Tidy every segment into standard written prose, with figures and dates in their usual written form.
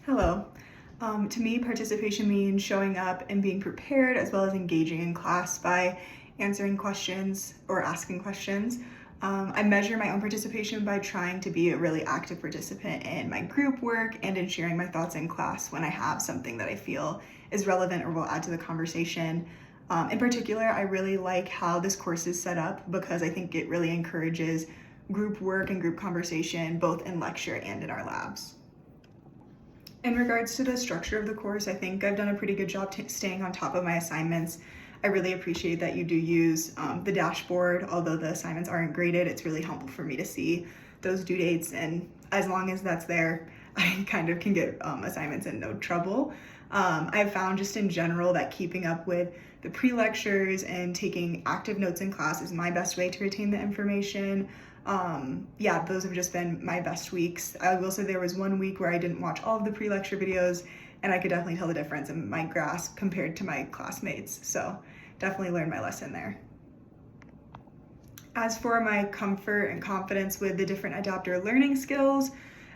Hello. To me, participation means showing up and being prepared as well as engaging in class by answering questions or asking questions. I measure my own participation by trying to be a really active participant in my group work and in sharing my thoughts in class when I have something that I feel is relevant or will add to the conversation. In particular, I really like how this course is set up because I think it really encourages group work and group conversation both in lecture and in our labs. In regards to the structure of the course, I think I've done a pretty good job staying on top of my assignments. I really appreciate that you do use the dashboard. Although the assignments aren't graded, it's really helpful for me to see those due dates, and as long as that's there, I kind of can get assignments in no trouble. I've found just in general that keeping up with the pre-lectures and taking active notes in class is my best way to retain the information. Yeah, those have just been my best weeks. I will say there was one week where I didn't watch all of the pre-lecture videos, and I could definitely tell the difference in my grasp compared to my classmates. So definitely learned my lesson there. As for my comfort and confidence with the different adapter learning skills,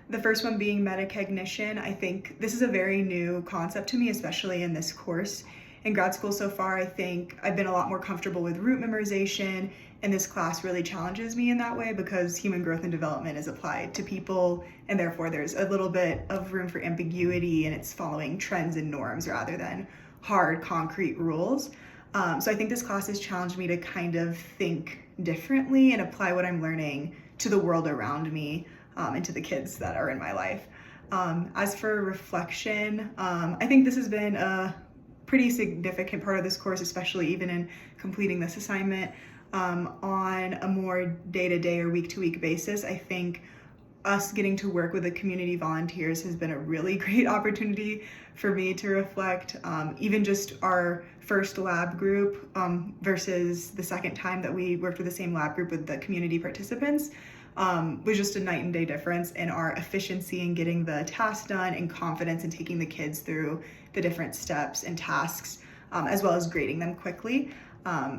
the first one being metacognition, I think this is a very new concept to me, especially in this course. In grad school so far, I think I've been a lot more comfortable with root memorization, and this class really challenges me in that way because human growth and development is applied to people, and therefore there's a little bit of room for ambiguity, and it's following trends and norms rather than hard, concrete rules. So I think this class has challenged me to kind of think differently and apply what I'm learning to the world around me and to the kids that are in my life. As for reflection, I think this has been a pretty significant part of this course, especially even in completing this assignment on a more day-to-day or week-to-week basis. I think us getting to work with the community volunteers has been a really great opportunity for me to reflect. Even just our first lab group versus the second time that we worked with the same lab group with the community participants was just a night and day difference in our efficiency in getting the task done and confidence in taking the kids through the different steps and tasks, as well as grading them quickly.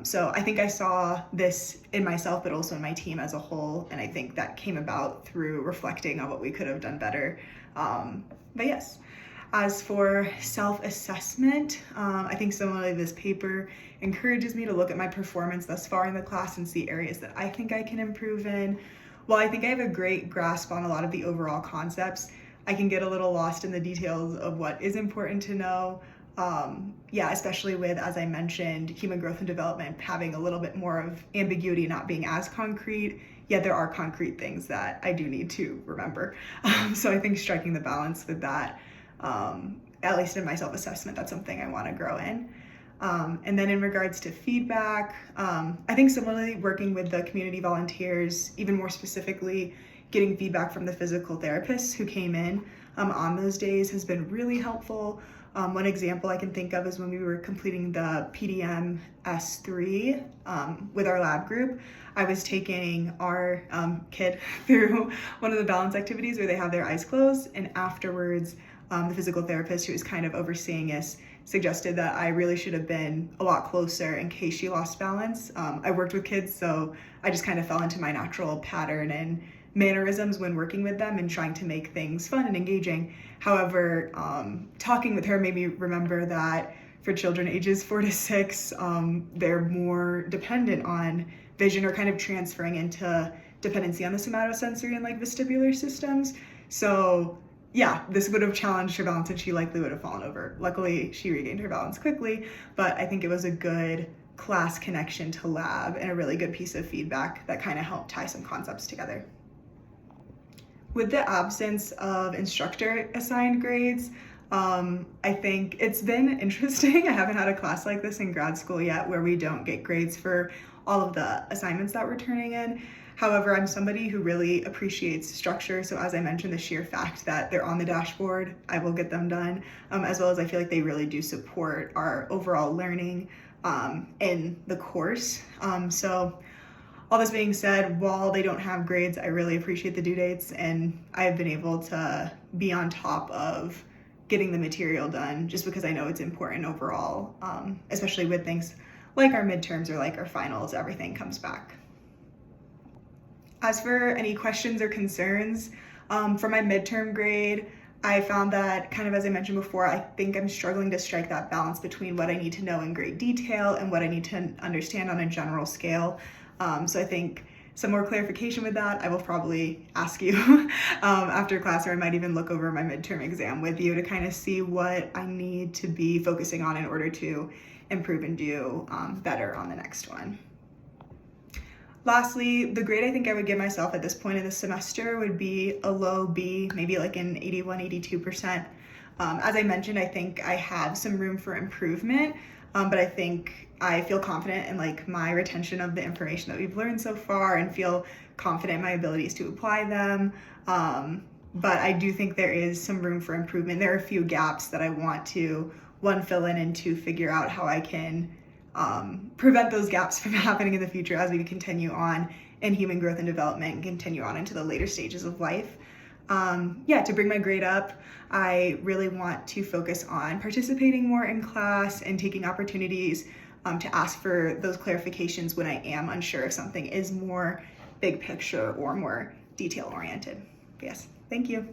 So I think I saw this in myself, but also in my team as a whole. And I think that came about through reflecting on what we could have done better. But yes, as for self-assessment, I think similarly this paper encourages me to look at my performance thus far in the class and see areas that I think I can improve in. While I think I have a great grasp on a lot of the overall concepts, I can get a little lost in the details of what is important to know. Yeah, especially with, as I mentioned, human growth and development having a little bit more of ambiguity, not being as concrete, yet there are concrete things that I do need to remember. So I think striking the balance with that, at least in my self-assessment, that's something I want to grow in. And then in regards to feedback, I think similarly working with the community volunteers, even more specifically, getting feedback from the physical therapists who came in on those days has been really helpful. One example I can think of is when we were completing the PDM S3 with our lab group. I was taking our kid through one of the balance activities where they have their eyes closed, and afterwards the physical therapist who was kind of overseeing us suggested that I really should have been a lot closer in case she lost balance. I worked with kids, so I just kind of fell into my natural pattern and mannerisms when working with them and trying to make things fun and engaging. However, talking with her made me remember that for children ages 4 to 6, they're more dependent on vision or kind of transferring into dependency on the somatosensory and like vestibular systems. So yeah, this would have challenged her balance and she likely would have fallen over. Luckily, she regained her balance quickly, but I think it was a good class connection to lab and a really good piece of feedback that kind of helped tie some concepts together. With the absence of instructor assigned grades, I think it's been interesting. I haven't had a class like this in grad school yet where we don't get grades for all of the assignments that we're turning in. However, I'm somebody who really appreciates structure. So as I mentioned, the sheer fact that they're on the dashboard, I will get them done, as well as I feel like they really do support our overall learning in the course. So all this being said, while they don't have grades, I really appreciate the due dates, and I've been able to be on top of getting the material done just because I know it's important overall, especially with things like our midterms or like our finals, everything comes back. As for any questions or concerns for my midterm grade, I found that, kind of as I mentioned before, I think I'm struggling to strike that balance between what I need to know in great detail and what I need to understand on a general scale. So I think some more clarification with that, I will probably ask you after class, or I might even look over my midterm exam with you to kind of see what I need to be focusing on in order to improve and do better on the next one. Lastly, the grade I think I would give myself at this point in the semester would be a low B, maybe like an 81, 82%. As I mentioned, I think I have some room for improvement, but I think I feel confident in like my retention of the information that we've learned so far and feel confident in my abilities to apply them. But I do think there is some room for improvement. There are a few gaps that I want to, one, fill in, and two, figure out how I can prevent those gaps from happening in the future as we continue on in human growth and development and continue on into the later stages of life. To bring my grade up, I really want to focus on participating more in class and taking opportunities to ask for those clarifications when I am unsure if something is more big picture or more detail oriented. But yes, thank you.